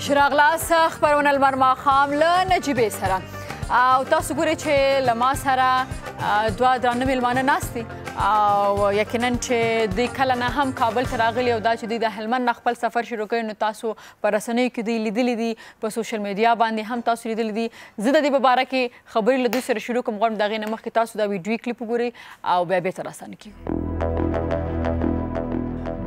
شراغ لاس خبرونه لمر ماښام له نجیبې سره او تاسو ګورئ چې له ما سره دوه درانه میلمانه ناست دي او یقینا چې دوی کله نه هم کابل ته راغلي او دا چې دوی د هلمند نه خپل سفر شروع کوي نو تاسو په رسنیو کې دوی لیدلي دي په سوشل میډیا باندې هم تاسو لیدلي دي زه د دې په باره کې خبرې له دوی سره شروع کوم غواړم د هغې نه مخکې تاسو دا ویډیوي کلیپ وګورئ او بیا بېرته راستانه کیږو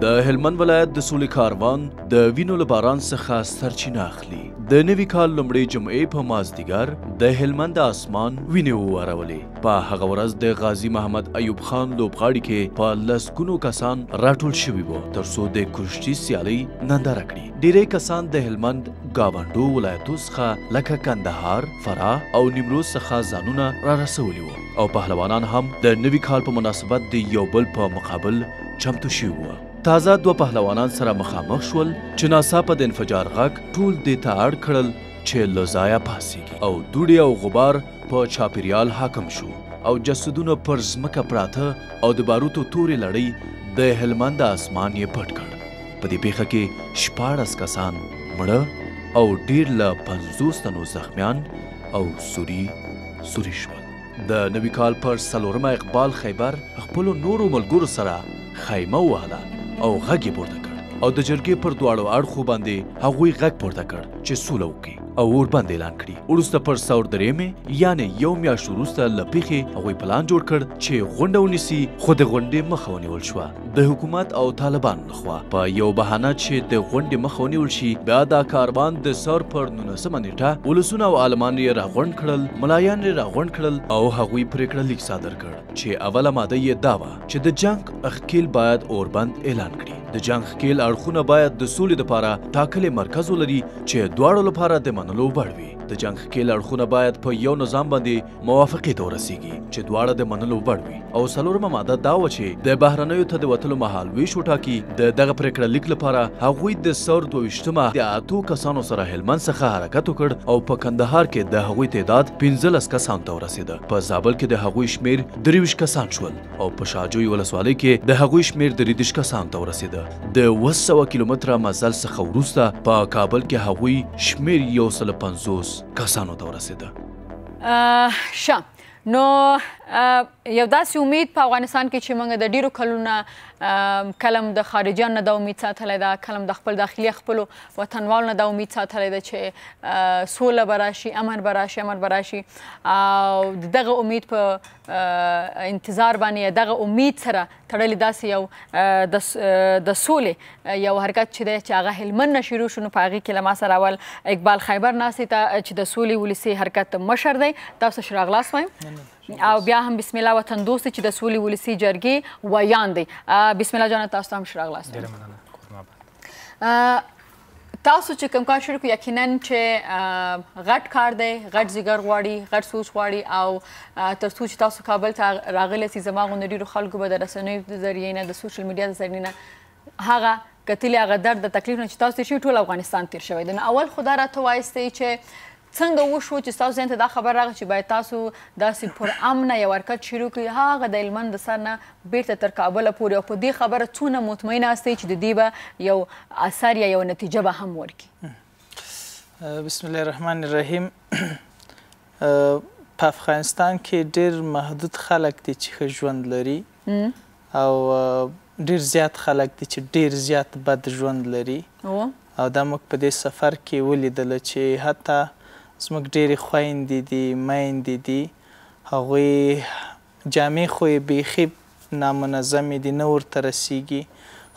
د هلمند ولایت د سولې کاروان د وینو له باران څخه سرچینه اخلي د نوي کال لومړۍ جمعې په مازدیګر د هلمند د اسمان وینې وورولې په هغه ورځ د غازي محمد ایوب خان لوبغاړي کې په لسګونو کسان راټول شوي وو تر څو د کشتي سیالۍ ننداره کړي ډېری کسان د هلمند ګاونډو ولایتو څخه لکه کندهار فراه او نیمروز څخه ځانونه را رسولي وو او پهلوانان هم د نوي کال په مناسبت د یو بل په مقابل چمتو شوي وو تازه دوه پهلوانان سره مخامخ شول چې ناڅاپه د انفجار غږ ټول دې ته اړ کړل چې له ځایه پاڅېږي او دوړې او غبار په چاپیریال حاکم شو او جسدونه پر ځمکه پراته او د باروتو تورې لړۍ د هلمند د اسمان یې پټ کړ په دې پیښه کې 14 کسان مړه او ډېر له 50 تنو زخمیان او سوري شول د نوي کال پر 4 اقبال خیبر خپلو نورو ملګرو سره خیمه ووهله او غږ یې پورته کړ او د جرګې پر دواړو اړخو باندې هغوی غږ پورته کړ چې سوله وکړي او ورباندې اعلان کړي وروسته پر 103 یعنې یو میاشت وروسته له پیښې هغوی پلان جوړ کړ چې غونډه ونیسي خو د غونډې مخه ونیول شوه د حکومت او طالبانو لخوا په یو بهانه چې د غونډې مخه ونیول شي بیا دا کاروان د سر پر 19 نیټه ولسونه او عالمان یې راغونډ کړل ملایان یې راغونډ کړل او هغوی پرېکړه لیک صادر کړ چې اوله ماده یې دا وه چې د جنګ ښکیل باید اوربند اعلان کړي د جنګ ښکیل اړخونه باید د سولې دپاره ټاکلی مرکز ولري چې دواړو لپاره د منلو وړ وي د جنګ ښکیل اړخونه باید په یو نظام باندې موافقې ته ورسیږي چې دواړه د منلو وړ وي او 4مه ماده دا وه چې د بهرنیو ته د وتلو مهال ویش وټاکي د دغه پرېکړه لیک لپاره هغوی د 122 د 8 کسانو سره هلمند څخه حرکت وکړ او په کندهار کې د هغوی تعداد 15 کسانو ته ورسېده په زابل کې د هغوی شمیر 23 کسان شول او په شاجوی ولسوالۍ کې د هغوی شمیر 23 کسانو ته ورسېده د 200 کیلومتره مزل څخه وروسته په کابل کې هغوی شمیر 150 کسانو ته ورسېده ښه نو یو داسې امید په افغانستان کې چې موږ د ډېرو کلونه کلم د خارجیان نه دا امید ساتلی ده کلم د خپل داخلي خپلو وطنوالو نه دا امید ساتلی ده چې سوله به راشي امن به راشي او دغه امید په انتظار باندې دغه امید سره تړلی داسې یو د سولې یو حرکت چې دی چې هغه هلمند نه شروع شو نو په هغې کې له ما سره اول اقبال خیبر ناستې ته چې د سولې ولسي حرکت مشر دی تاسو شراغ لاس وایم او بیا هم بسم الله وطن دوست چې د سولې ولسي جرګې ویان دی بسم الله جانه تاسو ته هم شراغ لاس وایم تاسو چې کوم کار شروع کړو یقینا چې غټ کار دی غټ ځیګر غواړي غټ سوچ غواړي او تر څو چې تاسو کابل ته راغلی سئ زما غوندې ډېرو خلکو به د رسنیو د ذریعې نه د سوشل میډیا د ذریعې نه هغه کتلي هغه درد د تکلیف نه چې تاسو تېر شوي ټول افغانستان تېر شوی دی نو اول خو دا راته وایستئ چې څنګه وشو چې ستاسو ذهن ته دا خبر راغی چې باید تاسو داسې پر امنه یو حرکت شروع کړئ هغه د هلمند د سر نه بیرته تر کابله پورې او په دې خبره څونه مطمئن یاستئ چې د دې به یو اثر یا یو نتیجه به هم ورکړي بسم الله الرحمن الرحیم په افغانستان کې ډېر محدود خلک دي چې ښه ژوند لري او ډېر زیات خلک دي چې ډېر زیات بد ژوند لري او دا موږ په دې سفر کې ولیدله چې حتی زموږ ډېرې خویندې دي میندې دي هغوی جامې خو یې بیخي نامنظمې دي نه ورته رسیږي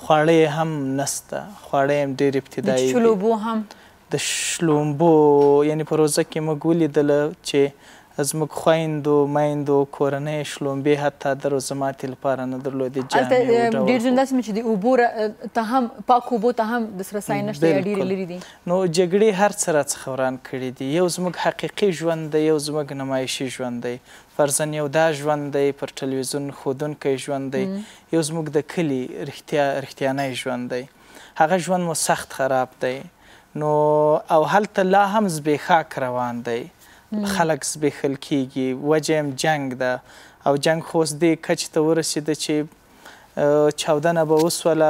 خواړه یې هم نسته خواړه یې هم ډېر ابتدایي د شلومبو هم د شلومبو یعنې په روزه کې موږ ولیدله چې زموږ خویندو میندو کورنۍ شلومبې حتی د روژه ماتي لپاره نه درلودې هلته ډېر ژوند داسې چې د اوبو ته هم پاکو اوبو ته هم د سره سای نشته یا ډېرې لرې دي نو جګړې هر څه راڅخه وران کړي دي یو زموږ حقیقي ژوند دی یو زموږ نمایشي ژوند دی فرضاً یو دا ژوند دی پر ټلویزیون ښودونکی ژوند دی یو زموږ د کلي رښتیانی ژوند دی هغه ژوند مو سخت خراب دی نو او هلته لا هم زبېښاک روان دی خلک زبېښل کېږي وجه هم جنګ ده او جنګ خو اوس دې کچې ته ورسېده چې چاودنه به وسوله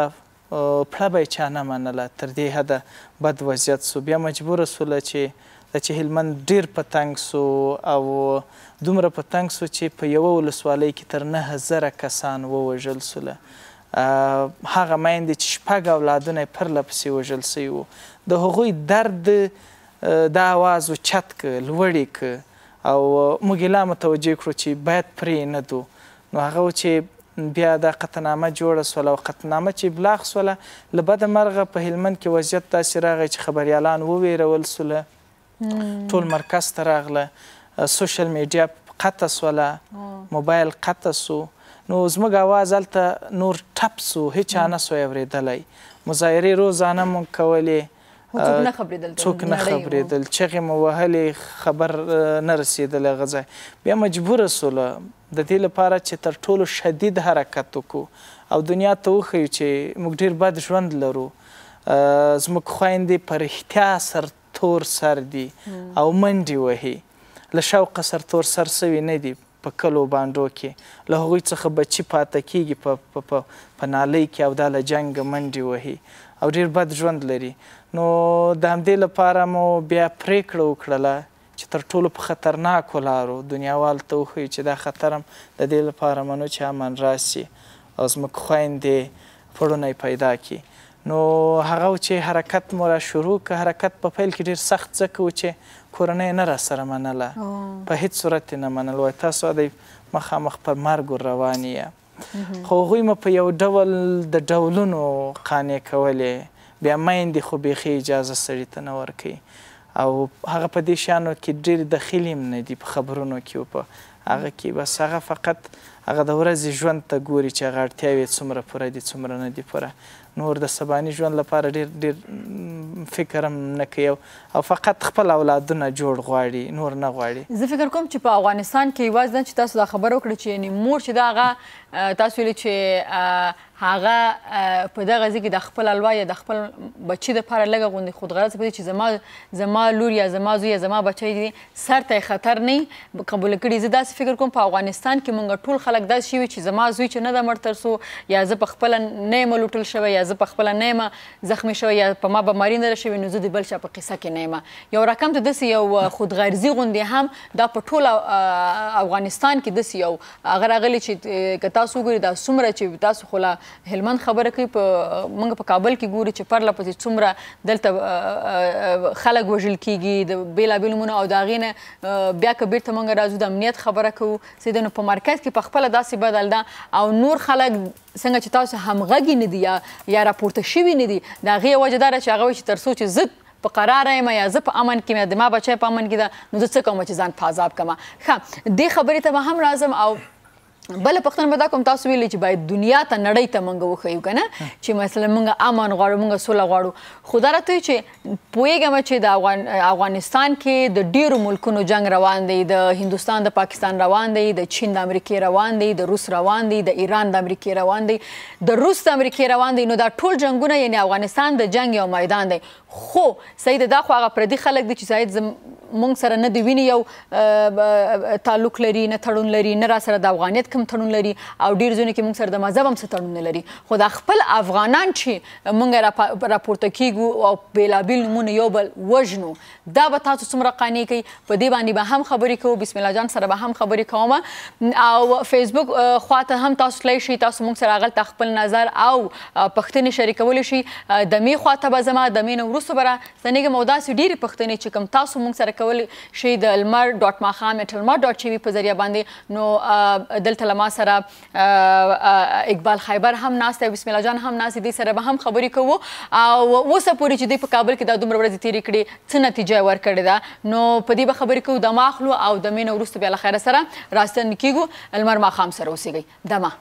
پړه به یې چا نه منله، تر دې حده بد وضعیت سو. بیا مجبوره سوله چې هلمند ډېر په تنګ سو او دومره په تنګ سو چې په یوه ولسوالۍ کې تر 9000 کسان ووژل سوله. هغه میندې چې 6 اولادونه یې پرله پسې وژل سوي وو، د هغوی درد دا آواز چت که لوړې که او موږ یې لا متوجه کړو چې باید پرې نه دو. نو هغه و چې بیا دا قطعنامه جوړه سوله او قطعنامه چې ابلاغ سوله، له بده مرغه په هلمند کې وضعیت داسې راغی چې خبریالان وویرول سوله، ټول مرکز ته راغله، سوشل میډیا قطع سوله، موبایل قطع سو. نو زموږ آواز هلته نور ټپ سو، هیچا نه سوی اورېدلی. مظاهرې روزانه مونږ کولې، څوک نه خبرېدل، چغې مو وهلې، خبر نه رسېدلی هغه ځای. بیا مجبوره سوله د دې لپاره چې تر ټولو شدید حرکت وکړو او دنیا ته وښیو چې موږ ډېر بد ژوند لرو. زموږ خویندې په رښتیا سرتور سر دي او منډې وهي، له شوقه سرتور سر سوي نه دي په کلو بانډو کې، له هغوی څخه بچي پاته کېږي په نالۍ کې او دا له جنګه منډې وهي او ډېر بد ژوند لري. نو د همدې لپاره مو بیا پرېکړه وکړله چې تر ټولو په خطرناکو لارو دنیاوالو ته وښیو چې دا خطر هم د دې لپاره منو چې امن راسي او زموږ خویندې پړونه پیدا کړي. نو هغه و چې حرکت مو را شروع که. حرکت په پیل کې ډېر سخت ځکه و چې کورنۍ نه راسره منله، په هیڅ صورت یې نه منل، وایي تاسو دی مخامخ پر مرګ روان یې. خو هغوی مو په یو ډول د ډولونو قانع کولې. بیا میندې خو بیخي اجازه سړي ته نه ورکوي او هغه په دې شیانو کې ډېر دخیل هم نه دي، په خبرونو کې و په هغه کې. بس هغه فقط هغه د ورځې ژوند ته ګوري چې هغه اړتیاوې څومره پوره دي څومره نه دي پوره. نور د سباني ژوند لپاره ډېر فکر هم نه کوي او فقط خپل اولادونه جوړ غواړي، نور نه غواړي. زه فکر کوم چې په افغانستان کې یوازې دا چې تاسو دا خبره وکړه چې یعنې مور چې دا هغه تاسو ویلي چې هغه په دغه ځای کې د خپل الوا یا د خپل بچي دپاره لږه غوندې خودغرضه په دې چې زما لور یا زما زوی یا زما بچی دي سر ته یې خطر نه قبوله کړي. زه داسې فکر کوم په افغانستان کې موږ ټول خلک داسې شوي چې زما زوی چې نه ده مړ تر سو، یا زه په خپله نه یم لوټل شوی، یا زه په خپله نه یم زخمي شوی، یا په ما بیماري نه ده شوې، نو زه د بل چا په قصه کې نه یم. یو رقم ته داسې یو خودغرضي غوندې هم دا په ټول افغانستان کې داسې یو هغه راغلی چې که تاسو وګورئ دا څومره چې تاسو خو لا هلمند خبره کوي، موږ په کابل کې ګورو چې پرله پسې څومره دلته خلک وژل کېږي د بېلابېلو نومونو او د هغې نه بیا که بیرته موږ راځو د امنیت خبره کوو سیده نو په مرکز کې پخپله داسې بدل ده او نور خلک څنګه چې تاسو همغږي نه دي یا راپورته شوي نه دي، د هغې وجه دا ده چې هغه وایي چې تر څو چې زه په قراره یم یا زه په امن کې یم، د ما بچی په امن کې ده، نو زه څه کوم چې ځان په عذاب کړمه. ښه دې خبرې ته به هم راځم او بله پوښتنه به دا کوم تاسو ویلي چې باید دنیا ته نړۍ ته موږ وښیو که نه چې مثلا موږ امن غواړو، موږ سوله غواړو. خو دا راته چې پوهېږم چې د افغانستان کې د ډېرو ملکونو جنګ روان دی، د هندوستان د پاکستان روان دی، د چین د امریکې روان دی، د روس روان دی، د ایران د امریکې روان دی، د روس د امریکې روان دی. نو دا ټول جنګونه یعنې افغانستان د جنګ یو میدان دی. خو صحیح دا خو هغه پردي خلک دي چې صحیح موږ سره نه د وینې یو تعلق لري، نه تړون لري، نه را سره د افغانیت کوم تړون لري او ډېر ځایونو کې موږ سره د مذهب هم څه تړون نه لري. خو دا خپل افغانان چې موږ راپورته کېږو او بېلابېل نومونه یو بل وژنو، دا به تاسو څومره قانع کوي؟ په دې باندې به هم خبرې کوو، بسم الله جان سره به هم خبرې کوم او فیسبوک خواته هم تاسو تللی شئ، تاسو موږ سره هغلته خپل نظر او پوښتنې شریکولی شئ. دمې خواته به ځمه، دمې نه وروسته به راستنېږم او داسې ډېرې پوښتنې چې کوم تاسو موږ سره کولی شئ د لمر ډاټ ماښام @لمر.tv په ذریعه باندې. نو دلته له ما سره اقبال خیبر هم ناست دی، بسم الله جان هم ناست دی، دې سره به هم خبرې کوو او اوسه پورې چې دوی په کابل کې دا دومره ورځې تېرې کړې څه نتیجه یې ورکړې ده، نو په دې به خبرې کوو. دمه اخلو او دمې نه وروسته بیا له خیره سره راستنې کېږو. لمر ماښام سره اوسېږئ. دمه